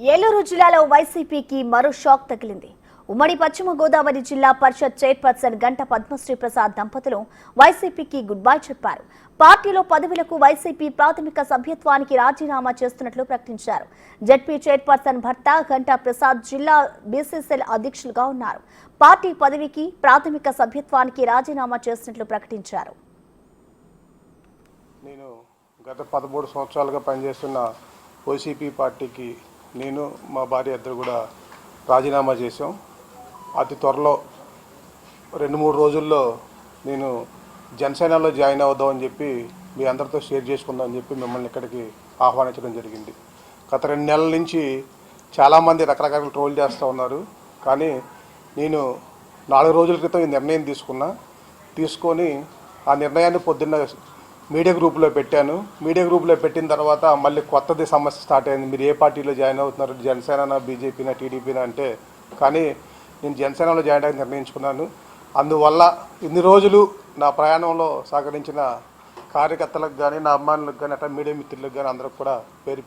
ఏలూరు జిల్లాలో వైసీపీకి మరో షాక్ తగిలింది. ఉమ్మడి పశ్చిమ గోదావరి జిల్లా పరిషత్ చైర్పర్సన్ గంట పద్మశ్రీ ప్రసాద్ దంపతులు వైసీపీకి గుడ్ బై చెప్పారు. పార్టీలో పదవులకు వైసీపీ ప్రాథమిక సభ్యత్వానికి రాజీనామా చేస్తున్నట్లు ప్రకటించారు. జెడ్పీ చైర్పర్సన్ భర్త గంట ప్రసాద్ జిల్లా బీసీసీఎల్ అధ్యక్షులుగా ఉన్నారు. పార్టీ పదవికి ప్రాథమిక సభ్యత్వానికి రాజీనామా చేస్తున్నట్లు ప్రకటించారు. నేను గత 13 సంవత్సరాలుగా పనిచేస్తున్న వైసీపీ పార్టీకి నేను మా భార్య ఇద్దరు కూడా రాజీనామా చేశాం. అతి త్వరలో 2-3 రోజుల్లో నేను జనసేనలో జాయిన్ అవుదామని చెప్పి మీ అందరితో షేర్ చేసుకుందామని చెప్పి మిమ్మల్ని ఇక్కడికి ఆహ్వానించడం జరిగింది. గత 2 నెలల నుంచి చాలామంది రకరకాల ట్రోల్ చేస్తూ ఉన్నారు. కానీ నేను 4 రోజుల క్రితం ఈ నిర్ణయం తీసుకొని ఆ నిర్ణయాన్ని పొద్దున్న మీడియా గ్రూప్లో పెట్టాను. మీడియా గ్రూప్లో పెట్టిన తర్వాత మళ్ళీ కొత్తది సమస్య స్టార్ట్ అయింది. మీరు ఏ పార్టీలో జాయిన్ అవుతున్నారు, జనసేన, బీజేపీనా, టీడీపీనా అంటే, కానీ నేను జనసేనలో జాయిన్ అయ్యి నిర్ణయించుకున్నాను. అందువల్ల ఇన్ని రోజులు నా ప్రయాణంలో సహకరించిన కార్యకర్తలకు కానీ, నా అభిమానులకు కానీ, అట్లా మీడియా మిత్రులకు కానీ అందరికి కూడా పేరు